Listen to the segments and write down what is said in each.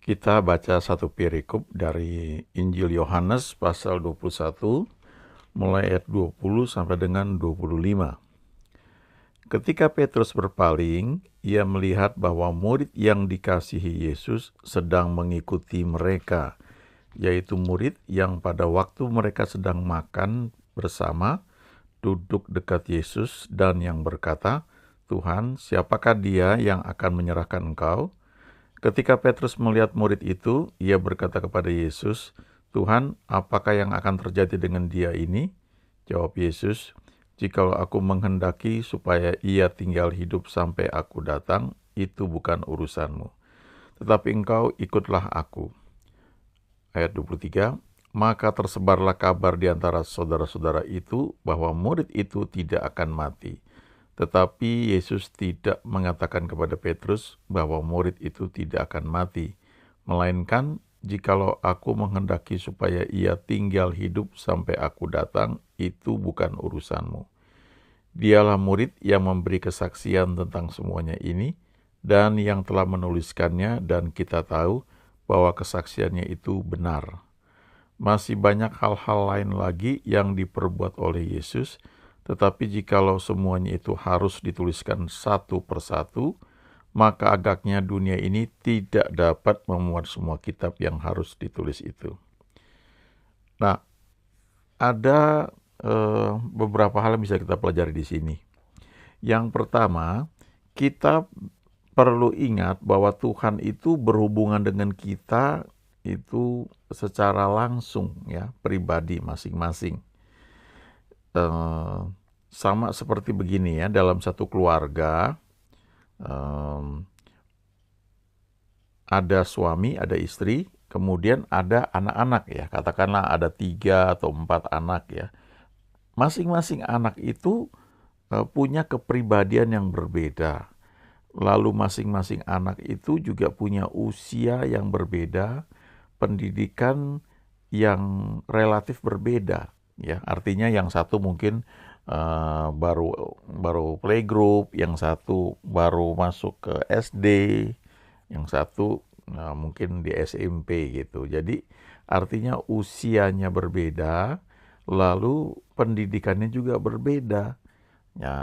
Kita baca satu perikop dari Injil Yohanes pasal 21 mulai ayat 20 sampai dengan 25. Ketika Petrus berpaling, ia melihat bahwa murid yang dikasihi Yesus sedang mengikuti mereka, yaitu murid yang pada waktu mereka sedang makan bersama, duduk dekat Yesus dan yang berkata, "Tuhan, siapakah dia yang akan menyerahkan Engkau?" Ketika Petrus melihat murid itu, ia berkata kepada Yesus, "Tuhan, apakah yang akan terjadi dengan dia ini?" Jawab Yesus, "Jikalau aku menghendaki supaya ia tinggal hidup sampai aku datang, itu bukan urusanmu. Tetapi engkau ikutlah aku." Ayat 23, maka tersebarlah kabar di antara saudara-saudara itu bahwa murid itu tidak akan mati. Tetapi Yesus tidak mengatakan kepada Petrus bahwa murid itu tidak akan mati, melainkan jikalau aku menghendaki supaya ia tinggal hidup sampai aku datang, itu bukan urusanmu. Dialah murid yang memberi kesaksian tentang semuanya ini, dan yang telah menuliskannya, dan kita tahu bahwa kesaksiannya itu benar. Masih banyak hal-hal lain lagi yang diperbuat oleh Yesus, tetapi jikalau semuanya itu harus dituliskan satu persatu, maka agaknya dunia ini tidak dapat memuat semua kitab yang harus ditulis itu. Nah, ada beberapa hal yang bisa kita pelajari di sini. Yang pertama, kita perlu ingat bahwa Tuhan itu berhubungan dengan kita itu secara langsung, ya, pribadi masing-masing. Sama seperti begini ya, dalam satu keluarga ada suami, ada istri, kemudian ada anak-anak ya, katakanlah ada 3 atau 4 anak ya. Masing-masing anak itu punya kepribadian yang berbeda. Lalu masing-masing anak itu juga punya usia yang berbeda, pendidikan yang relatif berbeda. Ya, artinya yang satu mungkin baru playgroup, yang satu baru masuk ke SD, yang satu mungkin di SMP gitu. Jadi artinya usianya berbeda, lalu pendidikannya juga berbeda. Ya,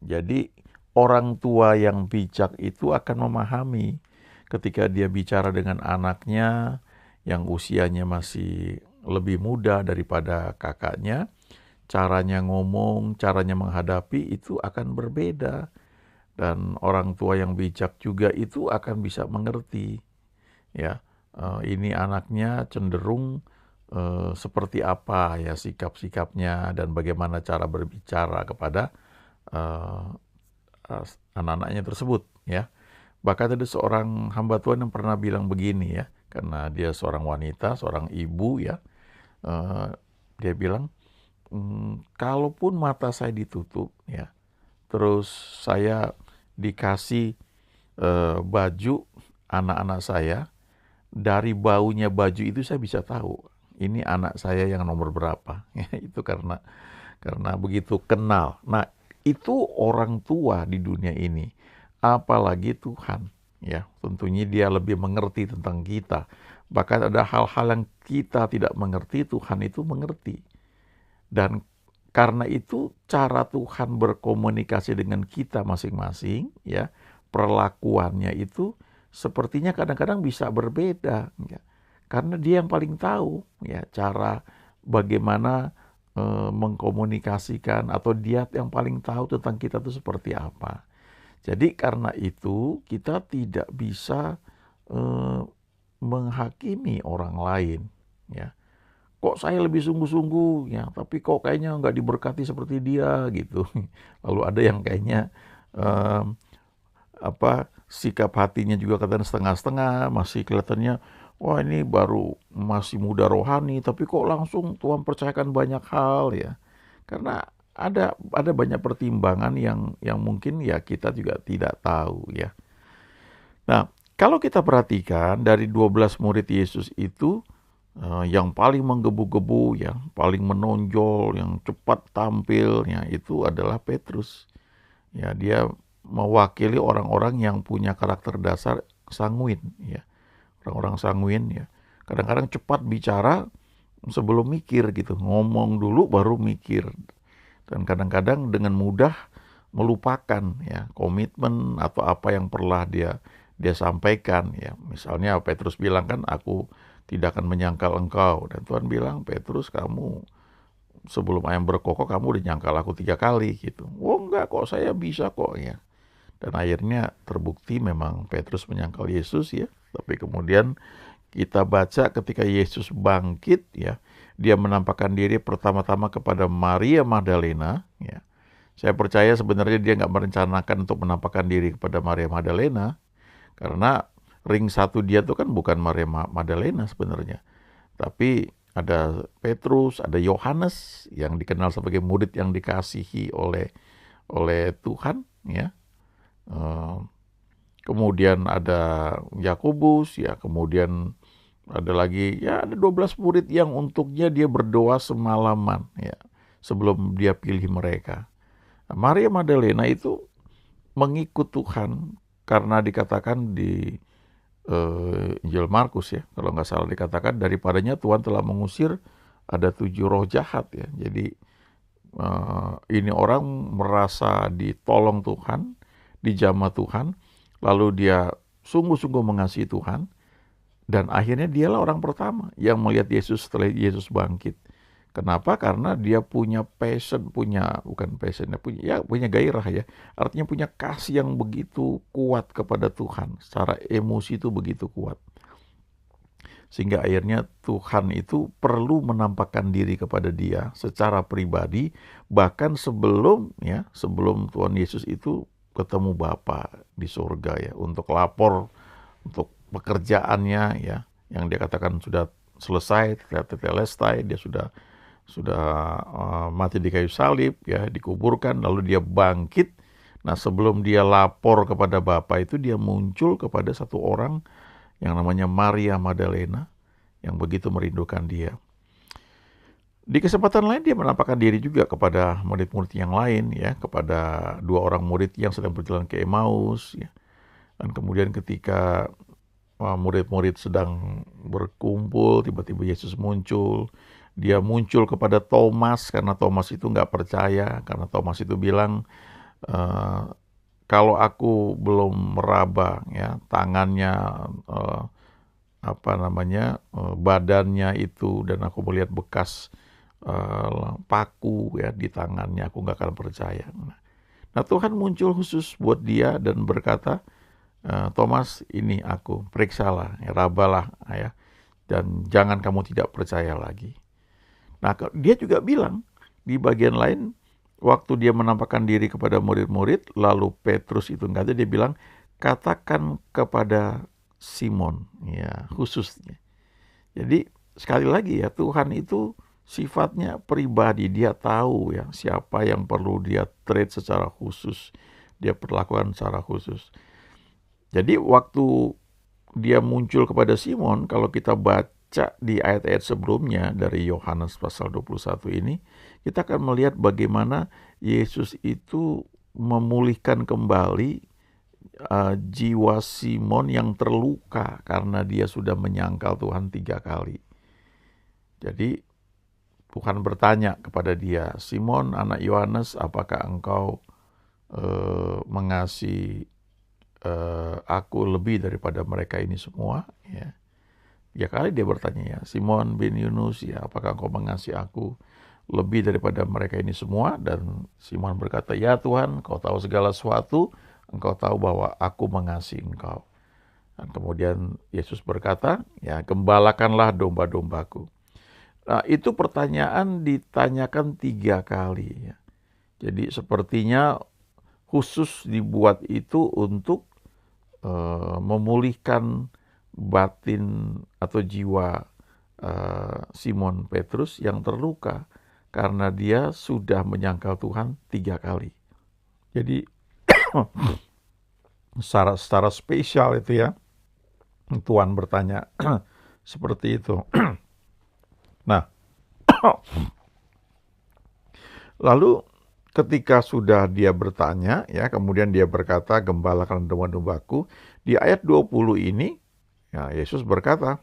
jadi orang tua yang bijak itu akan memahami ketika dia bicara dengan anaknya yang usianya masih lebih muda daripada kakaknya, caranya ngomong, caranya menghadapi itu akan berbeda. Dan orang tua yang bijak juga itu akan bisa mengerti, ya, ini anaknya cenderung seperti apa ya sikap-sikapnya dan bagaimana cara berbicara kepada anak-anaknya tersebut, ya. Bahkan ada seorang hamba Tuhan yang pernah bilang begini ya, karena dia seorang wanita, seorang ibu ya, dia bilang, kalaupun mata saya ditutup ya, terus saya dikasih baju anak-anak saya, dari baunya baju itu saya bisa tahu ini anak saya yang nomor berapa. Itu karena begitu kenal. Nah, itu orang tua di dunia ini, apalagi Tuhan, ya. Tentunya dia lebih mengerti tentang kita. Bahkan ada hal-hal yang kita tidak mengerti, Tuhan itu mengerti. Dan karena itu cara Tuhan berkomunikasi dengan kita masing-masing, ya, perlakuannya itu sepertinya kadang-kadang bisa berbeda, ya. Karena dia yang paling tahu, ya, cara bagaimana mengkomunikasikan, atau dia yang paling tahu tentang kita itu seperti apa. Jadi karena itu kita tidak bisa menghakimi orang lain, ya. Kok saya lebih sungguh-sungguh ya, tapi kok kayaknya nggak diberkati seperti dia gitu. Lalu ada yang kayaknya sikap hatinya juga kadang setengah-setengah, masih kelihatannya wah ini baru masih muda rohani, tapi kok langsung Tuhan percayakan banyak hal ya. Karena ada banyak pertimbangan yang mungkin ya kita juga tidak tahu ya. Nah, kalau kita perhatikan dari 12 murid Yesus itu, yang paling menggebu-gebu, yang paling menonjol, yang cepat tampilnya itu adalah Petrus. Ya, dia mewakili orang-orang yang punya karakter dasar sanguin, ya, orang-orang sanguin ya. Kadang-kadang cepat bicara sebelum mikir gitu, ngomong dulu baru mikir. Dan kadang-kadang dengan mudah melupakan ya komitmen atau apa yang pernah dia sampaikan ya. Misalnya Petrus bilang kan, aku tidak akan menyangkal engkau. Dan Tuhan bilang, Petrus, kamu sebelum ayam berkokok kamu udah nyangkal aku 3 kali gitu. Oh enggak kok, saya bisa kok ya. Dan akhirnya terbukti memang Petrus menyangkal Yesus ya. Tapi kemudian kita baca ketika Yesus bangkit ya, dia menampakkan diri pertama-tama kepada Maria Magdalena ya. Saya percaya sebenarnya dia nggak merencanakan untuk menampakkan diri kepada Maria Magdalena, karena ring satu dia tuh kan bukan Maria Magdalena sebenarnya. Tapi ada Petrus, ada Yohanes yang dikenal sebagai murid yang dikasihi oleh Tuhan ya. Kemudian ada Yakobus ya, kemudian ada lagi ya, ada 12 murid yang untuknya dia berdoa semalaman ya sebelum dia pilih mereka. Nah, Maria Magdalena itu mengikut Tuhan karena dikatakan di Injil Markus ya, kalau nggak salah dikatakan daripadanya Tuhan telah mengusir ada 7 roh jahat ya. Jadi ini orang merasa ditolong Tuhan, dijamah Tuhan, lalu dia sungguh-sungguh mengasihi Tuhan, dan akhirnya dialah orang pertama yang melihat Yesus setelah Yesus bangkit. Kenapa? Karena dia punya passion, punya gairah ya. Artinya punya kasih yang begitu kuat kepada Tuhan. Secara emosi itu begitu kuat. Sehingga akhirnya Tuhan itu perlu menampakkan diri kepada dia secara pribadi, bahkan sebelum Tuhan Yesus itu ketemu Bapa di surga ya, untuk lapor untuk pekerjaannya ya, yang dia katakan sudah selesai, tetelestai, dia sudah mati di kayu salib ya, dikuburkan, lalu dia bangkit. Nah, sebelum dia lapor kepada Bapa itu, dia muncul kepada satu orang yang namanya Maria Magdalena yang begitu merindukan dia. Di kesempatan lain dia menampakkan diri juga kepada murid-murid yang lain ya, kepada 2 orang murid yang sedang berjalan ke Emmaus ya. Dan kemudian ketika murid-murid sedang berkumpul, tiba-tiba Yesus muncul. Dia muncul kepada Thomas karena Thomas itu nggak percaya, karena Thomas itu bilang, kalau aku belum meraba ya tangannya, badannya itu, dan aku melihat bekas paku ya di tangannya, aku nggak akan percaya. Nah, Tuhan muncul khusus buat dia dan berkata, Thomas, ini aku, periksalah, ya, rabalah ya, dan jangan kamu tidak percaya lagi. Nah, dia juga bilang di bagian lain, waktu dia menampakkan diri kepada murid-murid, lalu Petrus itu nggak ada, dia bilang, katakan kepada Simon, ya khususnya. Jadi sekali lagi ya, Tuhan itu sifatnya pribadi, dia tahu ya siapa yang perlu dia treat secara khusus, dia perlakukan secara khusus. Jadi waktu dia muncul kepada Simon, kalau kita baca di ayat-ayat sebelumnya dari Yohanes pasal 21 ini, kita akan melihat bagaimana Yesus itu memulihkan kembali jiwa Simon yang terluka karena dia sudah menyangkal Tuhan 3 kali. Jadi Tuhan bertanya kepada dia, Simon anak Yohanes, apakah engkau mengasihi aku lebih daripada mereka ini semua? Ya. 3 kali dia bertanya ya, Simon bin Yunus, ya apakah engkau mengasihi aku lebih daripada mereka ini semua? Dan Simon berkata, ya Tuhan, kau tahu segala sesuatu, engkau tahu bahwa aku mengasihi engkau. Dan kemudian Yesus berkata, ya gembalakanlah domba-dombaku. Nah, itu pertanyaan ditanyakan 3 kali ya. Jadi sepertinya khusus dibuat itu untuk memulihkan batin atau jiwa Simon Petrus yang terluka karena dia sudah menyangkal Tuhan 3 kali. Jadi secara spesial itu ya, Tuhan bertanya seperti itu. Nah, lalu ketika sudah dia bertanya ya, kemudian dia berkata, gembalakan domba-dombaku. Di ayat 20 ini Ya, Yesus berkata,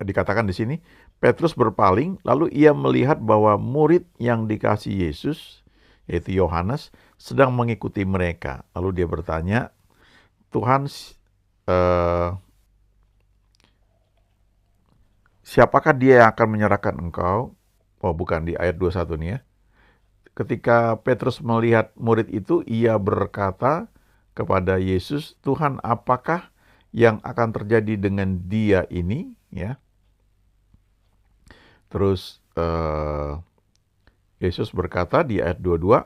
dikatakan di sini, Petrus berpaling, lalu ia melihat bahwa murid yang dikasih Yesus, yaitu Yohanes, sedang mengikuti mereka. Lalu dia bertanya, Tuhan, siapakah dia yang akan menyerahkan engkau? Oh, bukan, di ayat 21 nih ya. Ketika Petrus melihat murid itu, ia berkata kepada Yesus, Tuhan, apakah yang akan terjadi dengan dia ini? Ya. Terus Yesus berkata di ayat 22,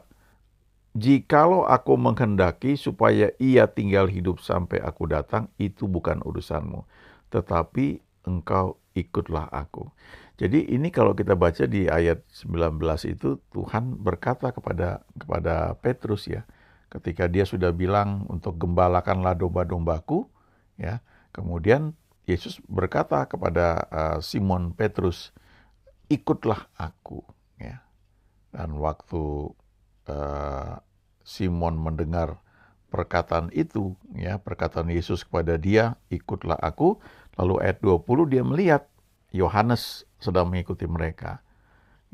jikalau aku menghendaki supaya ia tinggal hidup sampai aku datang, itu bukan urusanmu, tetapi engkau ikutlah aku. Jadi ini kalau kita baca di ayat 19 itu, Tuhan berkata kepada Petrus ya, ketika dia sudah bilang untuk gembalakanlah domba-dombaku, ya, kemudian Yesus berkata kepada Simon Petrus, ikutlah aku, ya. Dan waktu Simon mendengar perkataan itu, ya, perkataan Yesus kepada dia, ikutlah aku, lalu ayat 20 dia melihat Yohanes sedang mengikuti mereka.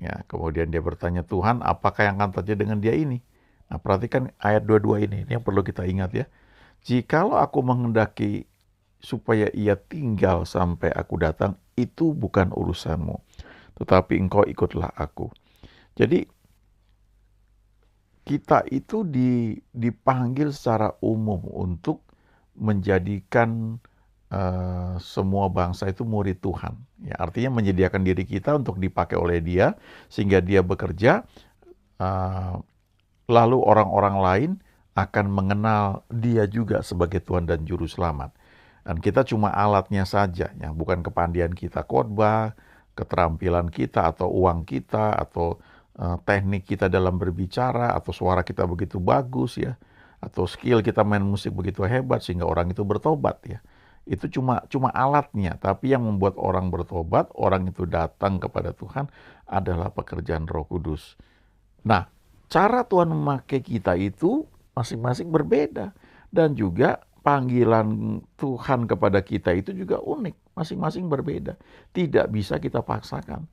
Ya, kemudian dia bertanya, Tuhan, apakah yang akan terjadi dengan dia ini? Nah, perhatikan ayat 22 ini yang perlu kita ingat ya. Jikalau aku menghendaki supaya ia tinggal sampai aku datang, itu bukan urusanmu, tetapi engkau ikutlah aku. Jadi kita itu dipanggil secara umum untuk menjadikan semua bangsa itu murid Tuhan. Ya, artinya menyediakan diri kita untuk dipakai oleh Dia, sehingga Dia bekerja, lalu orang-orang lain akan mengenal Dia juga sebagai Tuhan dan Juru Selamat. Dan kita cuma alatnya saja, ya, bukan kepandian kita khotbah, keterampilan kita, atau uang kita, atau teknik kita dalam berbicara, atau suara kita begitu bagus ya, atau skill kita main musik begitu hebat sehingga orang itu bertobat ya. Itu cuma alatnya, tapi yang membuat orang bertobat, orang itu datang kepada Tuhan adalah pekerjaan Roh Kudus. Nah, cara Tuhan memakai kita itu masing-masing berbeda, dan juga panggilan Tuhan kepada kita itu juga unik, masing-masing berbeda. Tidak bisa kita paksakan.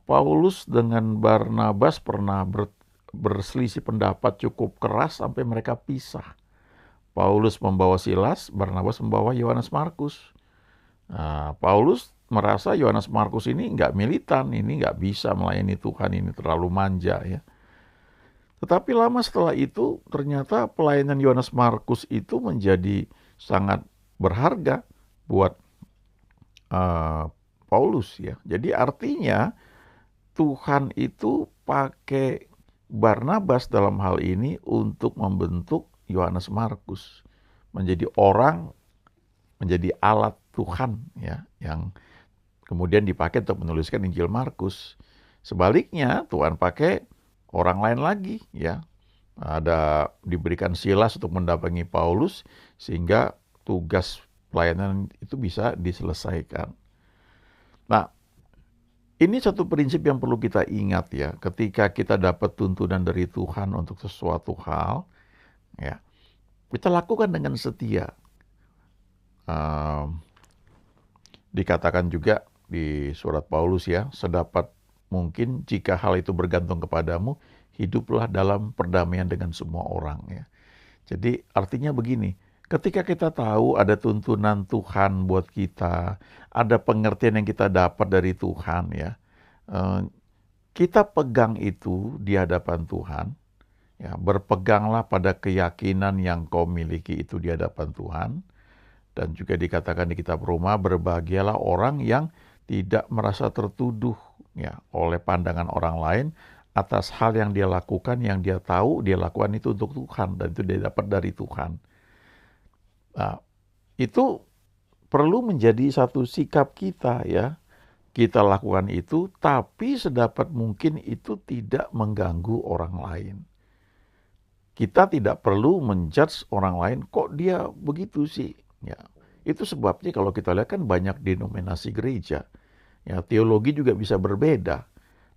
Paulus dengan Barnabas pernah berselisih pendapat cukup keras sampai mereka pisah. Paulus membawa Silas, Barnabas membawa Yohanes Markus. Nah, Paulus merasa Yohanes Markus ini nggak militan, ini nggak bisa melayani Tuhan, ini terlalu manja ya. Tetapi lama setelah itu ternyata pelayanan Yohanes Markus itu menjadi sangat berharga buat Paulus ya. Jadi artinya Tuhan itu pakai Barnabas dalam hal ini untuk membentuk Yohanes Markus menjadi alat Tuhan ya, yang kemudian dipakai untuk menuliskan Injil Markus. Sebaliknya Tuhan pakai orang lain lagi ya. Diberikan Silas untuk mendampingi Paulus sehingga tugas pelayanan itu bisa diselesaikan. Nah, ini satu prinsip yang perlu kita ingat ya, ketika kita dapat tuntunan dari Tuhan untuk sesuatu hal, ya, kita lakukan dengan setia. Dikatakan juga di surat Paulus ya, sedapat mungkin jika hal itu bergantung kepadamu, hiduplah dalam perdamaian dengan semua orang ya. Jadi artinya begini, ketika kita tahu ada tuntunan Tuhan buat kita, ada pengertian yang kita dapat dari Tuhan ya, kita pegang itu di hadapan Tuhan, ya, berpeganglah pada keyakinan yang kau miliki itu di hadapan Tuhan, dan juga dikatakan di kitab Roma, berbahagialah orang yang tidak merasa tertuduh ya oleh pandangan orang lain atas hal yang dia lakukan, yang dia tahu dia lakukan itu untuk Tuhan, dan itu dia dapat dari Tuhan. Nah, itu perlu menjadi satu sikap kita ya. Kita lakukan itu, tapi sedapat mungkin itu tidak mengganggu orang lain. Kita tidak perlu menjudge orang lain, kok dia begitu sih? Ya, itu sebabnya kalau kita lihat kan banyak denominasi gereja. Ya, teologi juga bisa berbeda.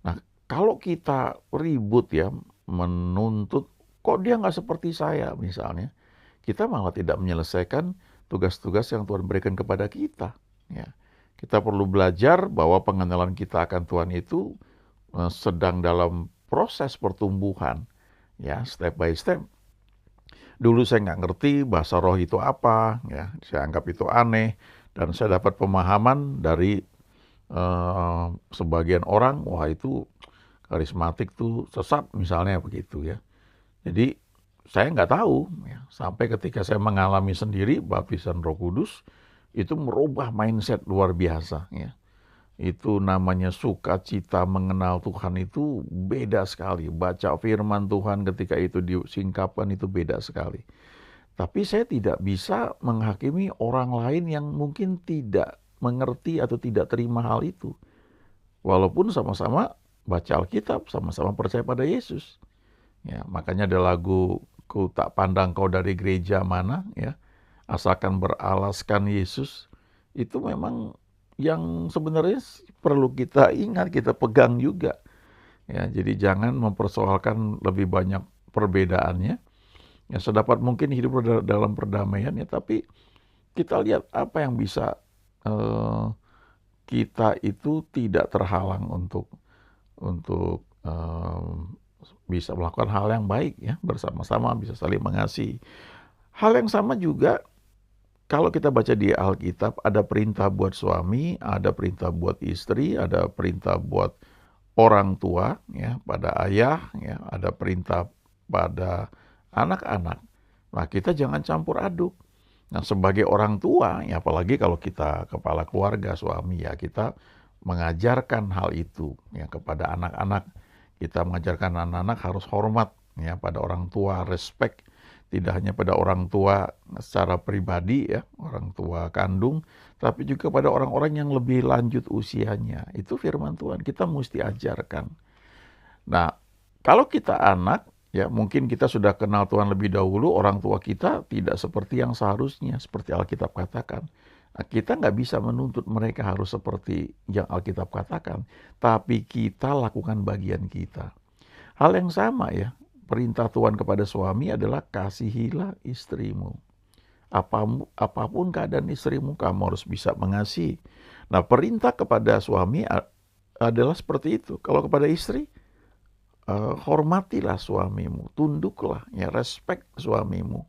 Nah, kalau kita ribut ya, menuntut, kok dia nggak seperti saya misalnya, kita malah tidak menyelesaikan tugas-tugas yang Tuhan berikan kepada kita. Ya. Kita perlu belajar bahwa pengenalan kita akan Tuhan itu sedang dalam proses pertumbuhan, ya, step by step. Dulu saya nggak ngerti bahasa roh itu apa, ya, saya anggap itu aneh, dan saya dapat pemahaman dari sebagian orang, wah itu karismatik tuh sesat misalnya begitu ya. Jadi saya nggak tahu, ya, sampai ketika saya mengalami sendiri baptisan Roh Kudus, itu merubah mindset luar biasa. Ya. Itu namanya sukacita mengenal Tuhan itu beda sekali. Baca firman Tuhan ketika itu disingkapkan itu beda sekali. Tapi saya tidak bisa menghakimi orang lain yang mungkin tidak mengerti atau tidak terima hal itu. Walaupun sama-sama baca Alkitab, sama-sama percaya pada Yesus. Ya, makanya ada lagu Ku tak pandang kau dari gereja mana, ya, asalkan beralaskan Yesus. Itu memang yang sebenarnya perlu kita ingat, kita pegang juga. Ya, jadi jangan mempersoalkan lebih banyak perbedaannya. Ya, sedapat mungkin hidup dalam perdamaian, ya, tapi kita lihat apa yang bisa kita itu tidak terhalang untuk bisa melakukan hal yang baik, ya, bersama-sama bisa saling mengasihi. Hal yang sama juga kalau kita baca di Alkitab, ada perintah buat suami, ada perintah buat istri, ada perintah buat orang tua, ya, pada ayah, ya, ada perintah pada anak-anak. Nah, kita jangan campur aduk. Nah, sebagai orang tua, ya, apalagi kalau kita kepala keluarga, suami, ya, kita mengajarkan hal itu, ya, kepada anak-anak. Kita mengajarkan anak-anak harus hormat, ya, pada orang tua, respect, tidak hanya pada orang tua secara pribadi, ya, orang tua kandung, tapi juga pada orang-orang yang lebih lanjut usianya. Itu firman Tuhan, kita mesti ajarkan. Nah, kalau kita anak, ya, mungkin kita sudah kenal Tuhan lebih dahulu, orang tua kita tidak seperti yang seharusnya, seperti Alkitab katakan. Nah, kita nggak bisa menuntut mereka harus seperti yang Alkitab katakan, tapi kita lakukan bagian kita. Hal yang sama, ya, perintah Tuhan kepada suami adalah kasihilah istrimu. Apapun keadaan istrimu, kamu harus bisa mengasihi. Nah, perintah kepada suami adalah seperti itu. Kalau kepada istri, hormatilah suamimu, tunduklah, ya, respect suamimu.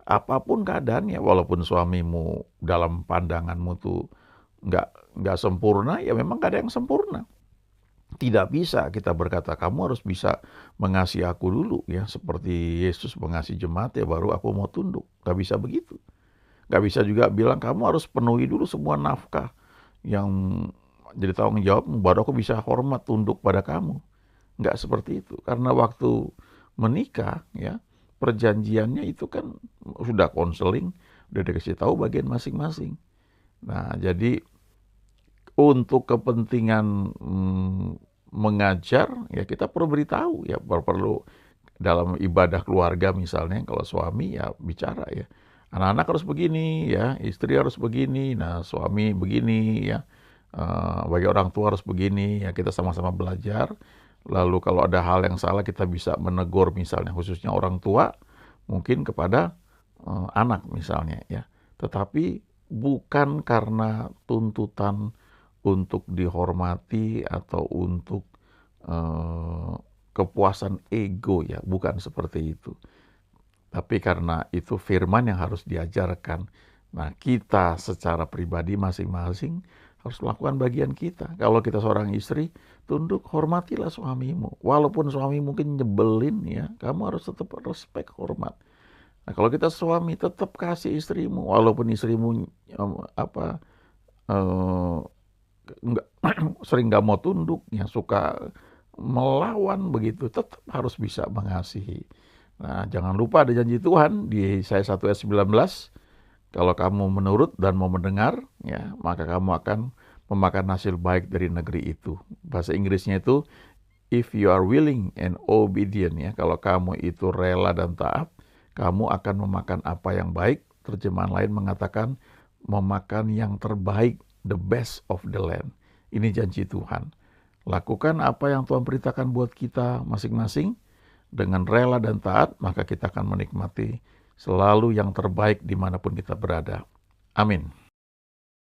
Apapun keadaannya, walaupun suamimu dalam pandanganmu tuh nggak sempurna, ya memang nggak ada yang sempurna. Tidak bisa kita berkata, kamu harus bisa mengasihi aku dulu, ya, seperti Yesus mengasihi jemaat, ya, baru aku mau tunduk. Gak bisa begitu. Gak bisa juga bilang, kamu harus penuhi dulu semua nafkah yang jadi tanggung jawab, baru aku bisa hormat, tunduk pada kamu. Gak seperti itu. Karena waktu menikah, ya, perjanjiannya itu kan sudah konseling, udah dikasih tahu bagian masing-masing. Nah, jadi untuk kepentingan mengajar, ya, kita perlu beritahu, ya, perlu dalam ibadah keluarga misalnya, kalau suami, ya, bicara, ya, anak-anak harus begini, ya, istri harus begini, nah suami begini, ya, bagi orang tua harus begini, ya, kita sama-sama belajar. Lalu kalau ada hal yang salah kita bisa menegur misalnya, khususnya orang tua mungkin kepada anak misalnya, ya, tetapi bukan karena tuntutan untuk dihormati atau untuk kepuasan ego, ya, bukan seperti itu. Tapi karena itu firman yang harus diajarkan. Nah, kita secara pribadi masing-masing harus melakukan bagian kita. Kalau kita seorang istri, tunduk, hormatilah suamimu. Walaupun suami mungkin nyebelin, ya, kamu harus tetap respect, hormat. Nah, kalau kita suami, tetap kasih istrimu, walaupun istrimu sering nggak mau tunduk, ya, suka melawan begitu, tetap harus bisa mengasihi. Nah, jangan lupa ada janji Tuhan di Yesaya 1 ayat 19, kalau kamu menurut dan mau mendengar, ya, maka kamu akan memakan hasil baik dari negeri itu. Bahasa Inggrisnya itu, if you are willing and obedient, ya, kalau kamu itu rela dan taat, kamu akan memakan apa yang baik. Terjemahan lain mengatakan memakan yang terbaik, the best of the land. Ini janji Tuhan. Lakukan apa yang Tuhan perintahkan buat kita masing-masing dengan rela dan taat, maka kita akan menikmati selalu yang terbaik dimanapun kita berada. Amin.